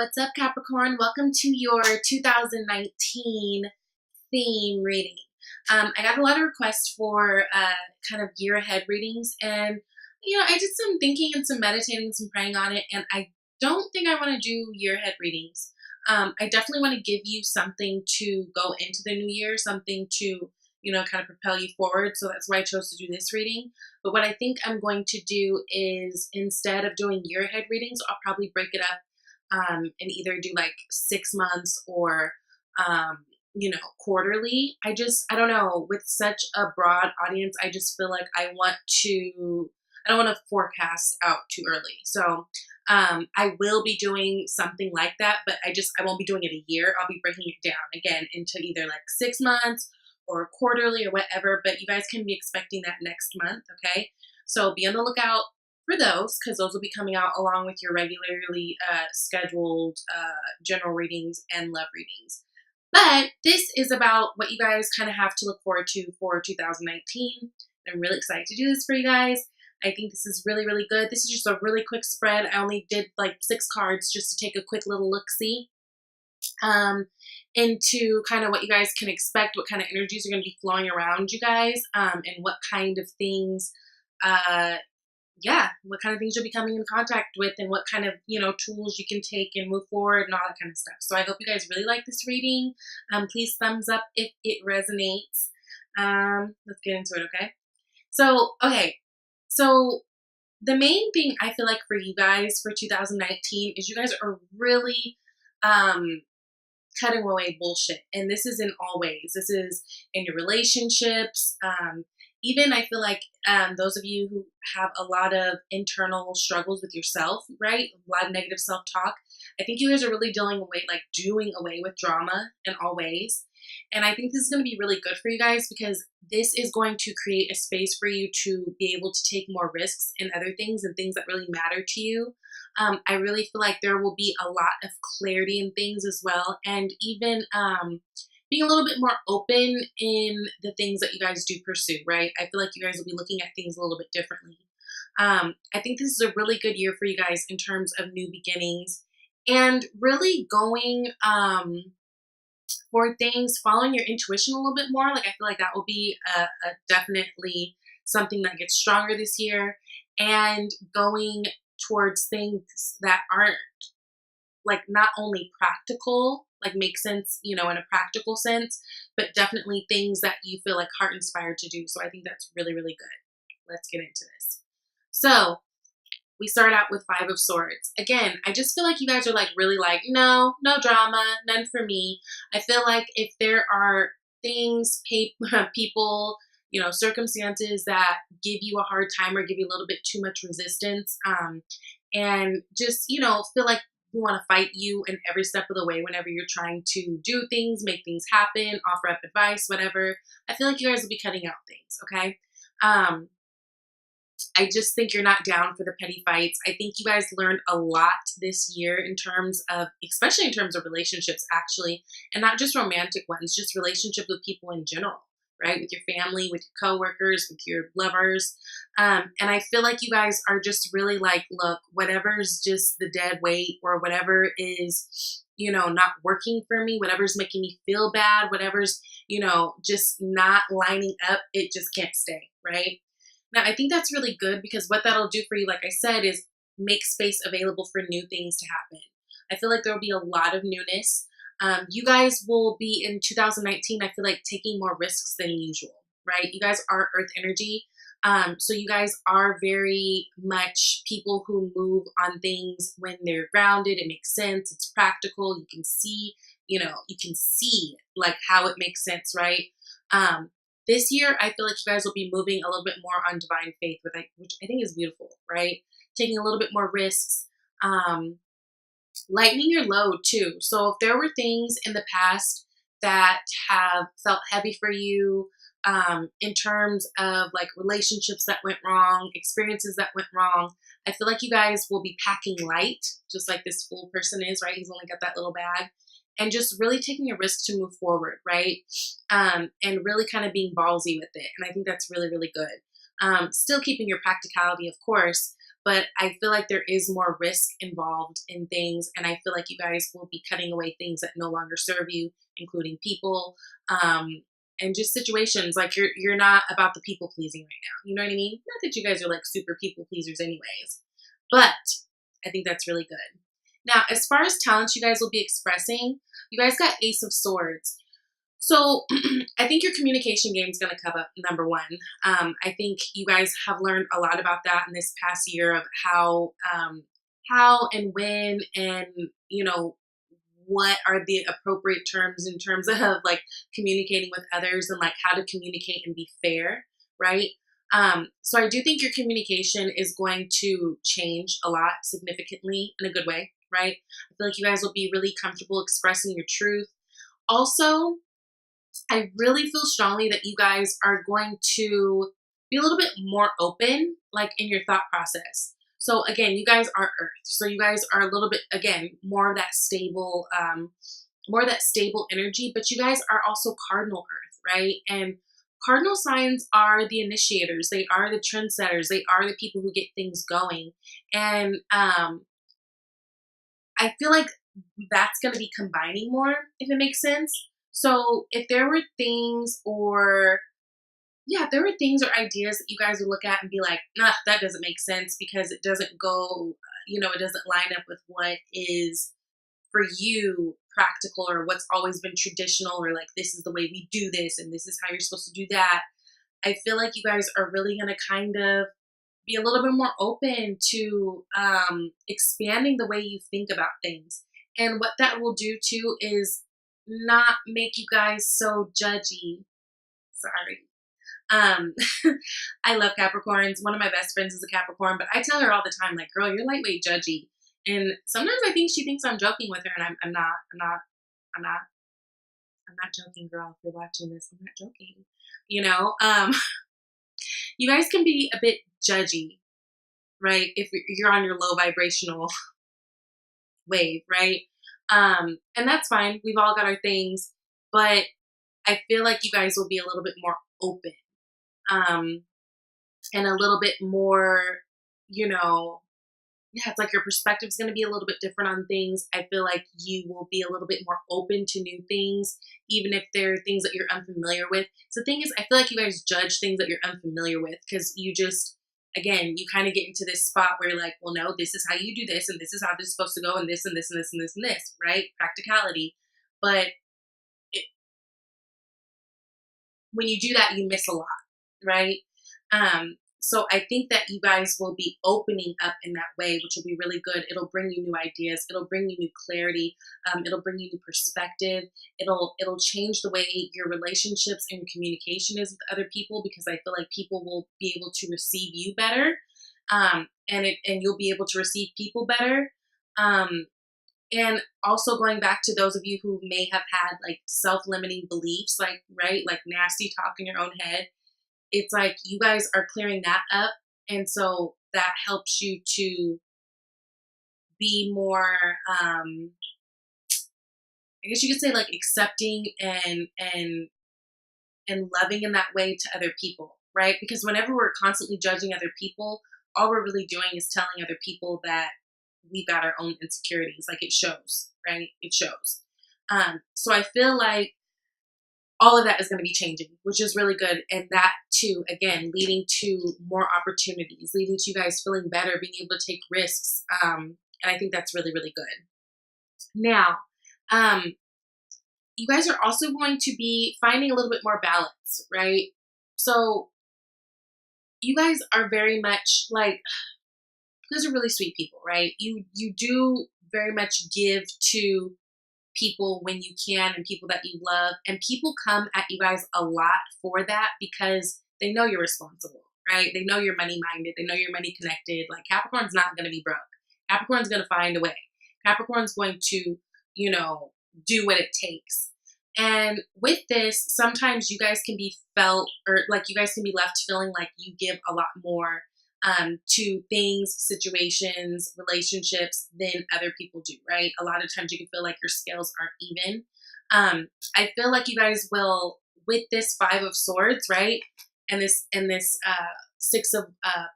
What's up, Capricorn? Welcome to your 2019 theme reading. I got a lot of requests for kind of year ahead readings, and I did some thinking and some meditating, some praying on it, and I don't think I want to do year ahead readings. I definitely want to give you something to go into the new year, something to kind of propel you forward. So that's why I chose to do this reading. But what I think I'm going to do is, instead of doing year ahead readings, I'll probably break it up and either do like 6 months or quarterly. I don't know, with such a broad audience, I just feel like I don't want to forecast out too early. So I will be doing something like that, but I won't be doing it a year. I'll be breaking it down again into either like 6 months or quarterly or whatever, but you guys can be expecting that next month, okay? So be on the lookout for those, because those will be coming out along with your regularly scheduled general readings and love readings. But this is about what you guys kind of have to look forward to for 2019. I'm really excited to do this for you guys. I think this is really, really good. This is just a really quick spread. I only did like 6 cards just to take a quick little look-see into kind of what you guys can expect, what kind of energies are going to be flowing around you guys, and what kind of things what kind of things you'll be coming in contact with, and what kind of, tools you can take and move forward and all that kind of stuff. So I hope you guys really like this reading. Please thumbs up if it resonates. Let's get into it, okay? So the main thing I feel like for you guys for 2019 is you guys are really cutting away bullshit. And this is in all ways. This is in your relationships, even I feel like those of you who have a lot of internal struggles with yourself, right? A lot of negative self-talk. I think you guys are really doing away with drama in all ways. And I think this is going to be really good for you guys, because this is going to create a space for you to be able to take more risks in other things and things that really matter to you. I really feel like there will be a lot of clarity in things as well. And even being a little bit more open in the things that you guys do pursue, right? I feel like you guys will be looking at things a little bit differently. I think this is a really good year for you guys in terms of new beginnings and really going for things, following your intuition a little bit more. Like, I feel like that will be a definitely something that gets stronger this year, and going towards things that aren't like not only practical, like make sense, in a practical sense, but definitely things that you feel like heart inspired to do. So I think that's really, really good. Let's get into this. So we start out with 5 of Swords. Again, I just feel like you guys are like really like, no drama, none for me. I feel like if there are things, people, circumstances that give you a hard time or give you a little bit too much resistance, and just, feel like we want to fight you in every step of the way whenever you're trying to do things, make things happen, offer up advice, whatever. I feel like you guys will be cutting out things, okay? I just think you're not down for the petty fights. I think you guys learned a lot this year especially in terms of relationships, actually, and not just romantic ones, just relationships with people in general, right? With your family, with your coworkers, with your lovers. And I feel like you guys are just really like, look, whatever's just the dead weight, or whatever is, not working for me, whatever's making me feel bad, whatever's, just not lining up, it just can't stay, right? Now, I think that's really good, because what that'll do for you, like I said, is make space available for new things to happen. I feel like there'll be a lot of newness. You guys will be in 2019, I feel like, taking more risks than usual, right? You guys are Earth energy. So you guys are very much people who move on things when they're grounded. It makes sense. It's practical. You can see, like how it makes sense, right? This year, I feel like you guys will be moving a little bit more on divine faith, which I think is beautiful, right? Taking a little bit more risks, lightening your load too. So if there were things in the past that have felt heavy for you, in terms of like relationships that went wrong, experiences that went wrong, I feel like you guys will be packing light, just like this Fool person is, right? He's only got that little bag. And just really taking a risk to move forward, right? And really kind of being ballsy with it. And I think that's really, really good. Still keeping your practicality, of course, but I feel like there is more risk involved in things, and I feel like you guys will be cutting away things that no longer serve you, including people, and just situations. Like you're not about the people pleasing right now. You know what I mean? Not that you guys are like super people pleasers, anyways, but I think that's really good. Now, as far as talents you guys will be expressing, you guys got Ace of Swords. So I think your communication game is going to come up number one. I think you guys have learned a lot about that in this past year of how and when and, you know, what are the appropriate terms in terms of like communicating with others and like how to communicate and be fair, right? So I do think your communication is going to change a lot significantly in a good way, right? I feel like you guys will be really comfortable expressing your truth. Also, I really feel strongly that you guys are going to be a little bit more open, like in your thought process. So again, you guys are Earth. So you guys are a little bit, again, more of that stable, energy, but you guys are also cardinal Earth, right? And cardinal signs are the initiators. They are the trendsetters. They are the people who get things going. And I feel like that's going to be combining more, if it makes sense. So if there were things or ideas that you guys would look at and be like, nah, that doesn't make sense because it doesn't go, it doesn't line up with what is for you practical or what's always been traditional, or like, this is the way we do this and this is how you're supposed to do that. I feel like you guys are really going to kind of be a little bit more open to expanding the way you think about things. And what that will do too is not make you guys so judgy. Sorry. I love Capricorns. One of my best friends is a Capricorn, but I tell her all the time, like, girl, you're lightweight judgy. And sometimes I think she thinks I'm joking with her, and I'm not joking, girl. If you're watching this, I'm not joking. You guys can be a bit judgy, right? If you're on your low vibrational wave, right? And that's fine. We've all got our things, but I feel like you guys will be a little bit more open, and a little bit more, it's like your perspective is going to be a little bit different on things. I feel like you will be a little bit more open to new things, even if they're things that you're unfamiliar with. So the thing is, I feel like you guys judge things that you're unfamiliar with because you just, again, you kind of get into this spot where you're like, well, no, this is how you do this, and this is how this is supposed to go, and this and this and this and this and this, right? Practicality. But when you do that, you miss a lot, right? So I think that you guys will be opening up in that way, which will be really good. It'll bring you new ideas. It'll bring you new clarity. It'll bring you new perspective. It'll change the way your relationships and communication is with other people, because I feel like people will be able to receive you better, and you'll be able to receive people better. And also going back to those of you who may have had like self-limiting beliefs, like, right, like nasty talk in your own head. It's like you guys are clearing that up. And so that helps you to be more, I guess you could say like accepting and loving in that way to other people, right? Because whenever we're constantly judging other people, all we're really doing is telling other people that we've got our own insecurities. Like it shows, right? It shows. So I feel like all of that is going to be changing, which is really good. And that too, again, leading to more opportunities, leading to you guys feeling better, being able to take risks. And I think that's really, really good. Now, you guys are also going to be finding a little bit more balance, right? So you guys are very much like, you guys are really sweet people, right? You do very much give to people when you can, and people that you love, and people come at you guys a lot for that because they know you're responsible, right? They know you're money minded. They know you're money connected. Like Capricorn's not going to be broke. Capricorn's going to find a way. Capricorn's going to, do what it takes. And with this, sometimes you guys can be felt, or like you guys can be left feeling like you give a lot more to things, situations, relationships than other people do, right? A lot of times you can feel like your scales aren't even. I feel like you guys will, with this 5 of Swords, right? And this 6 of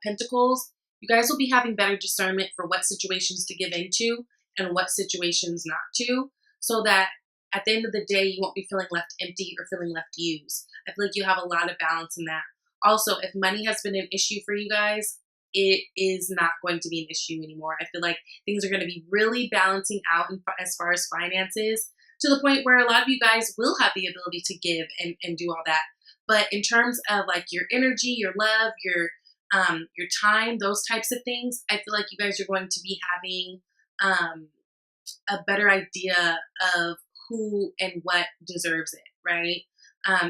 Pentacles, you You guys will be having better discernment for what situations to give into and what situations not to, so that at the end of the day, you won't be feeling left empty or feeling left used. I feel like you have a lot of balance in that. Also, if money has been an issue for you guys, it is not going to be an issue anymore. I feel like things are going to be really balancing out as far as finances, to the point where a lot of you guys will have the ability to give and do all that. But in terms of like your energy, your love, your time, those types of things, I feel like you guys are going to be having a better idea of who and what deserves it, right?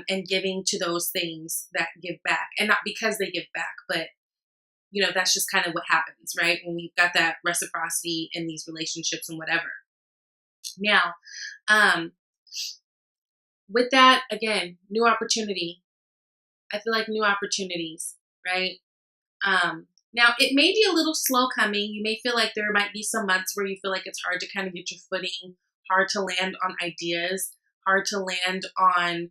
And giving to those things that give back, and not because they give back, but that's just kind of what happens, right? When we've got that reciprocity in these relationships and whatever. Now, with that, again, new opportunity. I feel like new opportunities, right? Now, it may be a little slow coming. You may feel like there might be some months where you feel like it's hard to kind of get your footing, hard to land on ideas, hard to land on,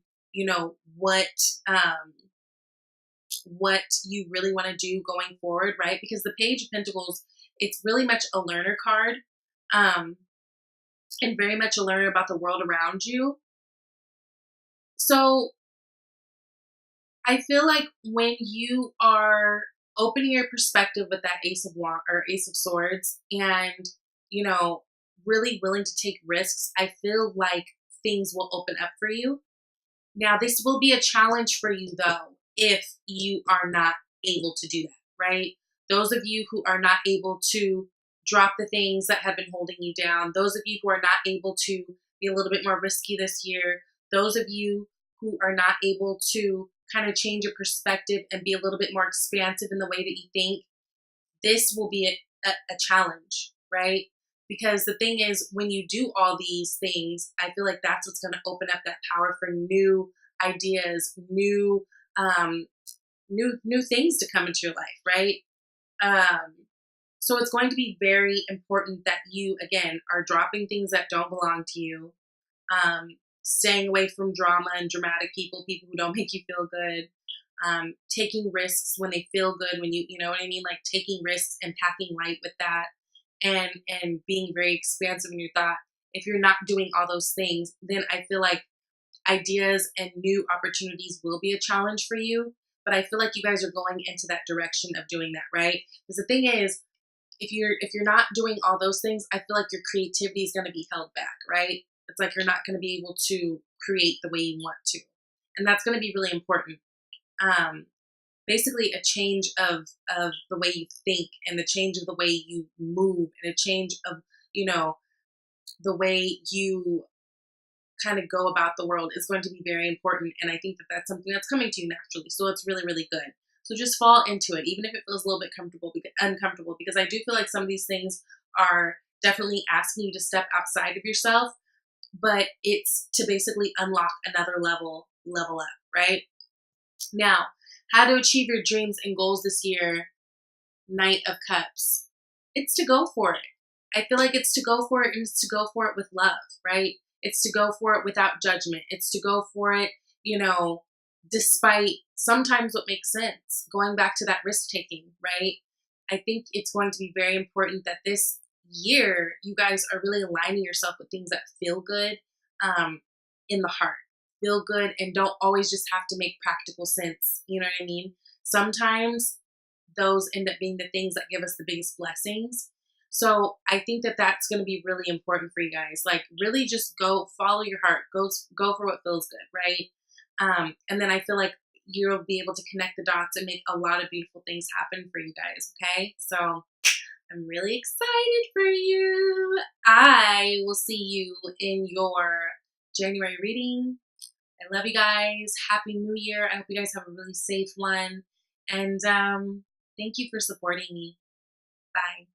what you really want to do going forward, right? Because the Page of Pentacles, it's really much a learner card, and very much a learner about the world around you. So I feel like when you are opening your perspective with that Ace of Wands or Ace of Swords, and really willing to take risks, I feel like things will open up for you. Now, this will be a challenge for you though, if you are not able to do that, right? Those of you who are not able to drop the things that have been holding you down, those of you who are not able to be a little bit more risky this year, those of you who are not able to kind of change your perspective and be a little bit more expansive in the way that you think, this will be a challenge, right? Because the thing is, when you do all these things, I feel like that's what's going to open up that power for new ideas, new things to come into your life, right? So it's going to be very important that you, again, are dropping things that don't belong to you, staying away from drama and dramatic people who don't make you feel good, taking risks when they feel good, when you know what I mean? Like taking risks and packing light with that, and being very expansive in your thought. If you're not doing all those things, then I feel like ideas and new opportunities will be a challenge for you. But I feel like you guys are going into that direction of doing that, right? Because the thing is, if you're not doing all those things, I feel like your creativity is going to be held back, right? It's like you're not going to be able to create the way you want to. And that's going to be really important. Basically a change of the way you think, and the change of the way you move, and a change of, the way you kind of go about the world is going to be very important. And I think that that's something that's coming to you naturally. So it's really, really good. So just fall into it, even if it feels a little bit uncomfortable, because I do feel like some of these things are definitely asking you to step outside of yourself, but it's to basically unlock another level up, right? Now, how to achieve your dreams and goals this year, Knight of Cups. It's to go for it. I feel like it's to go for it, and it's to go for it with love, right? It's to go for it without judgment. It's to go for it, despite sometimes what makes sense. Going back to that risk taking, right? I think it's going to be very important that this year you guys are really aligning yourself with things that feel good, in the heart. Feel good, and don't always just have to make practical sense. You know what I mean? Sometimes those end up being the things that give us the biggest blessings. So I think that that's going to be really important for you guys. Like, really just go follow your heart. Go for what feels good, right? And then I feel like you'll be able to connect the dots and make a lot of beautiful things happen for you guys, okay? So I'm really excited for you. I will see you in your January reading. I love you guys. Happy New Year. I hope you guys have a really safe one. And thank you for supporting me. Bye.